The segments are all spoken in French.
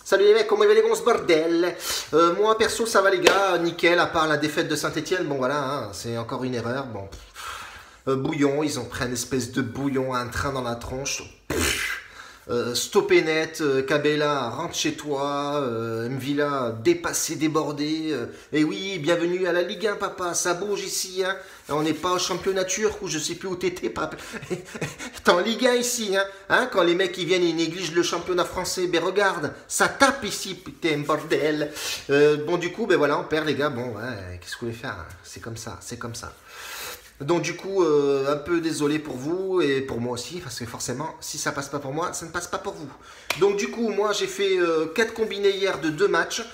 Salut les mecs, comment il va les gonzes, bordel. Moi perso ça va les gars, nickel, à part la défaite de Saint-Etienne, bon voilà, hein, c'est encore une erreur, bon. Bouillon, ils ont pris un espèce de bouillon, un train dans la tronche. Stoppé net, Cabella, rentre chez toi, Mvila, dépassé, débordé. Et oui, bienvenue à la Ligue 1, papa, ça bouge ici, hein. On n'est pas au championnat turc ou je sais plus où t'étais, papa. T'es en Ligue 1 ici, hein. Quand les mecs ils viennent, ils négligent le championnat français, ben regarde, ça tape ici, putain, bordel. Bon, du coup, ben voilà, on perd les gars, bon, ouais, qu'est-ce que vous voulez faire, hein. C'est comme ça, c'est comme ça. Donc du coup, un peu désolé pour vous et pour moi aussi, parce que forcément, si ça passe pas pour moi, ça ne passe pas pour vous. Donc du coup, moi j'ai fait 4 combinés hier de 2 matchs.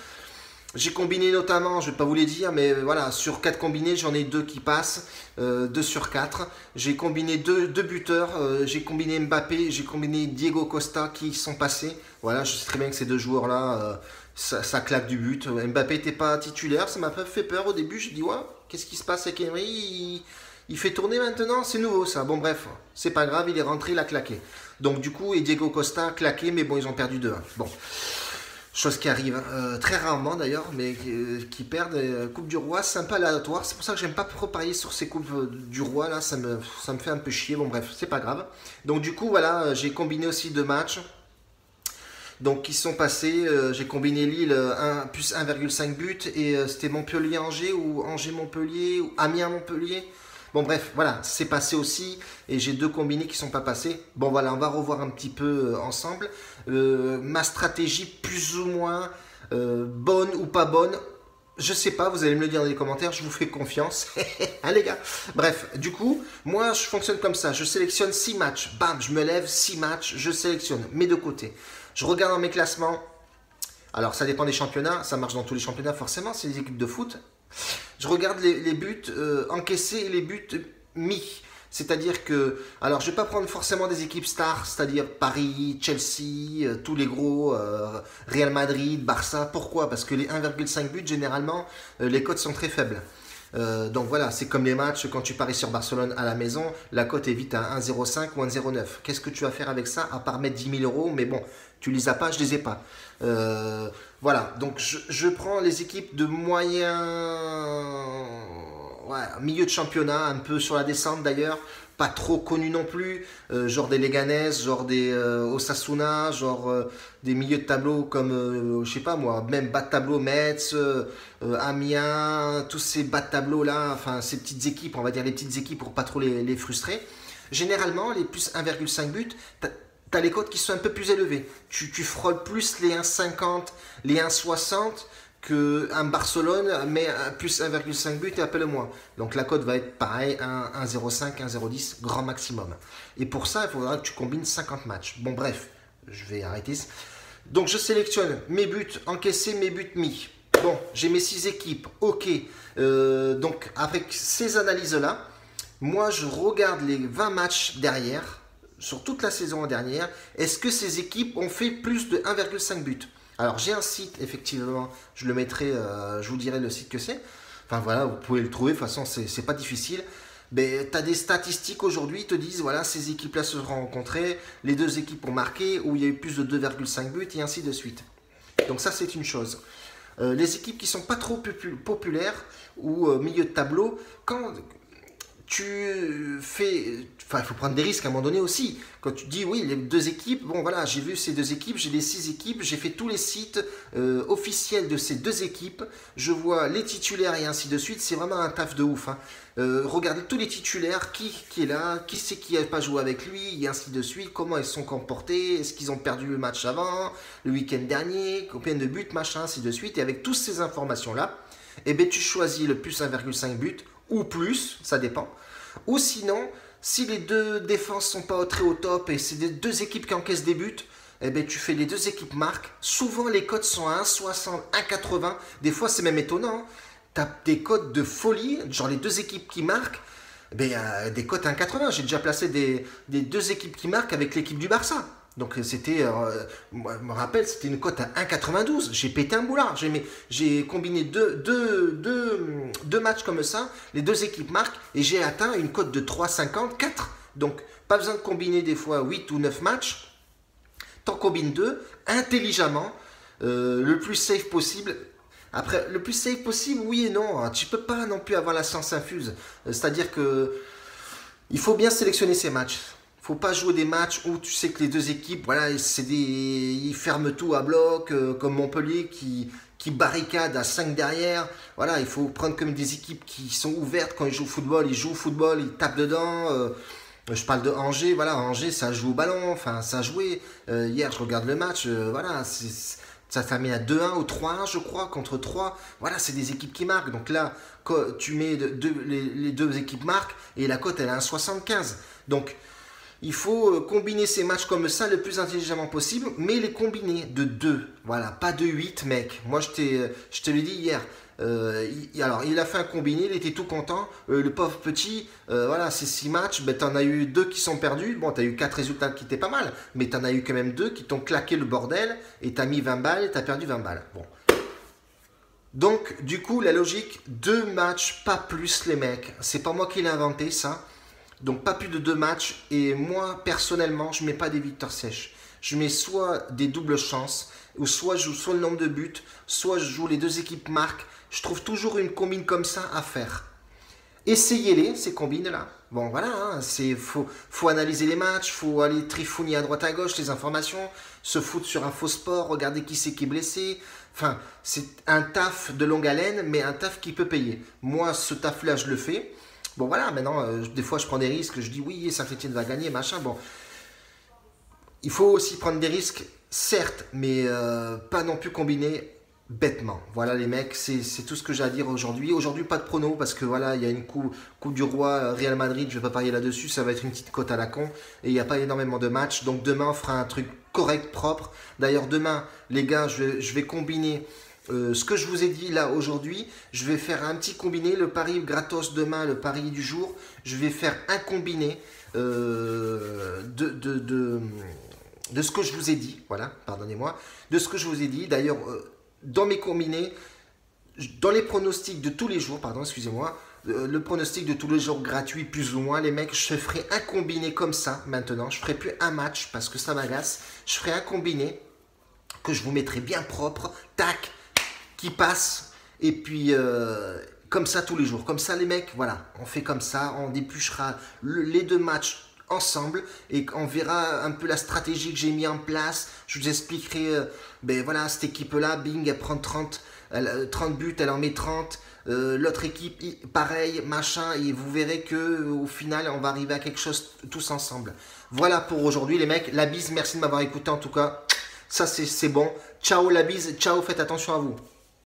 J'ai combiné notamment, je vais pas vous les dire, mais voilà, sur 4 combinés, j'en ai 2 qui passent, 2 sur 4. J'ai combiné 2 buteurs, j'ai combiné Mbappé, j'ai combiné Diego Costa qui sont passés. Voilà, je sais très bien que ces deux joueurs-là, ça claque du but. Mbappé n'était pas titulaire, ça m'a pas fait peur au début, j'ai dit, ouais, qu'est-ce qui se passe avec Emery? Il fait tourner maintenant, c'est nouveau ça. Bon bref, c'est pas grave, il est rentré, il a claqué. Donc du coup, et Diego Costa a claqué, mais bon, ils ont perdu 2-1. Bon, chose qui arrive très rarement d'ailleurs, mais qui perdent. Coupe du Roi, c'est un peu aléatoire. C'est pour ça que j'aime pas trop parier sur ces coupes du Roi, là, ça me fait un peu chier. Bon bref, c'est pas grave. Donc du coup, voilà, j'ai combiné aussi 2 matchs. Donc qui sont passés, j'ai combiné Lille plus 1,5 but et c'était Montpellier-Angers ou Angers-Montpellier ou Amiens-Montpellier. Bon bref, voilà, c'est passé aussi et j'ai 2 combinés qui sont pas passés. Bon voilà, on va revoir un petit peu ensemble. Ma stratégie plus ou moins bonne ou pas bonne, je sais pas, vous allez me le dire dans les commentaires, je vous fais confiance. Hein les gars. Bref, du coup, moi je fonctionne comme ça, je sélectionne 6 matchs, bam, je me lève, 6 matchs, je sélectionne mes 2 côtés. Je regarde dans mes classements. Alors ça dépend des championnats, ça marche dans tous les championnats forcément, c'est des équipes de foot. Je regarde les buts encaissés et les buts mis. C'est-à-dire que, alors je ne vais pas prendre forcément des équipes stars, c'est-à-dire Paris, Chelsea, tous les gros, Real Madrid, Barça. Pourquoi? Parce que les 1,5 buts, généralement, les cotes sont très faibles. Donc voilà, c'est comme les matchs, quand tu paries sur Barcelone à la maison, la cote est vite à 1,05 ou 1,09. Qu'est-ce que tu vas faire avec ça, à part mettre 10 000 euros? Mais bon, tu les as pas, je les ai pas. Voilà, donc je prends les équipes de moyen, ouais, milieu de championnat, un peu sur la descente d'ailleurs, pas trop connues non plus, genre des Leganés, genre des Osasuna, genre des milieux de tableau comme, je sais pas moi, même bas de tableau Metz, Amiens, tous ces bas de tableau là, enfin ces petites équipes, on va dire les petites équipes pour pas trop les frustrer. Généralement, les plus 1,5 buts, t'as les cotes qui sont un peu plus élevées. Tu frôles plus les 1,50, les 1,60 qu'un Barcelone, mais plus 1,5 but et appelle-moi. Donc la cote va être pareil, 1,05, 1,010, grand maximum. Et pour ça, il faudra que tu combines 50 matchs. Bon bref, je vais arrêter. Donc je sélectionne mes buts encaissés, mes buts mis. Bon, j'ai mes 6 équipes, ok. Donc avec ces analyses-là, moi je regarde les 20 matchs derrière, sur toute la saison dernière, est-ce que ces équipes ont fait plus de 1,5 but? Alors j'ai un site, effectivement, je le mettrai, je vous dirai le site que c'est. Enfin voilà, vous pouvez le trouver, de toute façon c'est pas difficile. Mais tu as des statistiques aujourd'hui, ils te disent, voilà, ces équipes-là se sont rencontrées, les 2 équipes ont marqué, où il y a eu plus de 2,5 buts, et ainsi de suite. Donc ça c'est une chose. Les équipes qui sont pas trop populaires, ou milieu de tableau, quand tu fais, enfin il faut prendre des risques à un moment donné aussi, quand tu dis oui les 2 équipes, bon voilà j'ai vu ces 2 équipes, j'ai les 6 équipes, j'ai fait tous les sites officiels de ces 2 équipes, je vois les titulaires et ainsi de suite, c'est vraiment un taf de ouf, hein. Regardez tous les titulaires, qui est là, qui c'est qui n'a pas joué avec lui, et ainsi de suite, comment ils sont comportés, est-ce qu'ils ont perdu le match avant, le week-end dernier, combien de buts, machin, ainsi de suite, et avec toutes ces informations là, et ben tu choisis le plus 1,5 but, ou plus, ça dépend. Ou sinon, si les 2 défenses sont pas très au top et c'est les 2 équipes qui encaissent des buts, eh ben tu fais les 2 équipes marquent. Souvent les cotes sont à 1,60, 1,80. Des fois c'est même étonnant. Tu as des cotes de folie, genre les 2 équipes qui marquent, eh ben, des cotes à 1,80. J'ai déjà placé des 2 équipes qui marquent avec l'équipe du Barça. Donc c'était, moi, je me rappelle, c'était une cote à 1,92. J'ai pété un boulard. J'ai combiné deux matchs comme ça. Les 2 équipes marquent et j'ai atteint une cote de 3,50, 4. Donc pas besoin de combiner des fois 8 ou 9 matchs. T'en combines 2 intelligemment. le plus safe possible. Après, le plus safe possible, oui et non. Hein. Tu peux pas non plus avoir la science infuse. C'est-à-dire que il faut bien sélectionner ses matchs. Faut pas jouer des matchs où tu sais que les deux équipes, voilà, ils ferment tout à bloc, comme Montpellier qui barricade à 5 derrière. Voilà, il faut prendre comme des équipes qui sont ouvertes quand ils jouent au football, ils tapent dedans. Je parle de Angers, voilà, Angers ça joue au ballon, enfin ça a joué. Hier je regarde le match, voilà, ça termine à 2-1 ou 3-1 je crois, contre 3. Voilà, c'est des équipes qui marquent. Donc là, tu mets les deux équipes marquent et la cote elle est à 1,75. Donc il faut combiner ces matchs comme ça le plus intelligemment possible, mais les combiner de 2. Voilà, pas de 8 mec. Moi je te l'ai dit hier. Alors il a fait un combiné, il était tout content. Le pauvre petit, voilà, ces 6 matchs, ben, t'en as eu 2 qui sont perdus. Bon, t'as eu 4 résultats qui étaient pas mal, mais t'en as eu quand même 2 qui t'ont claqué le bordel et t'as mis 20 balles et t'as perdu 20 balles. Bon. Donc, du coup, la logique, 2 matchs, pas plus les mecs. C'est pas moi qui l'ai inventé ça. Donc, pas plus de 2 matchs. Et moi, personnellement, je mets pas des victoires sèches. Je mets soit des doubles chances, ou soit je joue soit le nombre de buts, soit je joue les deux équipes marquent. Je trouve toujours une combine comme ça à faire. Essayez-les, ces combines-là. Bon, voilà, hein, faut analyser les matchs, faut aller trifouiller à droite à gauche les informations, se foutre sur un faux sport, regarder qui c'est qui est blessé. Enfin, c'est un taf de longue haleine, mais un taf qui peut payer. Moi, ce taf-là, je le fais. Bon, voilà, maintenant, des fois, je prends des risques, je dis oui, Saint-Etienne va gagner, machin. Bon, il faut aussi prendre des risques, certes, mais pas non plus combiner bêtement. Voilà les mecs, c'est tout ce que j'ai à dire aujourd'hui. Aujourd'hui, pas de prono parce que voilà, il y a une coupe du Roi, Real Madrid, je vais pas parier là-dessus, ça va être une petite cote à la con et il n'y a pas énormément de matchs. Donc demain, on fera un truc correct, propre. D'ailleurs, demain, les gars, je vais combiner ce que je vous ai dit là aujourd'hui. Je vais faire un petit combiné, le pari gratos demain, le pari du jour. Je vais faire un combiné de ce que je vous ai dit, voilà, pardonnez-moi, de ce que je vous ai dit. D'ailleurs, dans mes combinés, dans les pronostics de tous les jours, pardon, excusez-moi, le pronostic de tous les jours gratuit, plus ou moins, les mecs, je ferai un combiné comme ça maintenant. Je ferai plus un match parce que ça m'agace. Je ferai un combiné que je vous mettrai bien propre, tac, qui passe, et puis comme ça tous les jours. Comme ça, les mecs, voilà, on fait comme ça, on dépluchera les 2 matchs ensemble et on verra un peu la stratégie que j'ai mis en place. Je vous expliquerai, ben voilà, cette équipe-là, bing, elle prend 30 buts, elle en met 30. L'autre équipe, pareil, machin, et vous verrez que au final, on va arriver à quelque chose tous ensemble. Voilà pour aujourd'hui, les mecs. La bise, merci de m'avoir écouté en tout cas. Ça, c'est bon. Ciao la bise, ciao, faites attention à vous.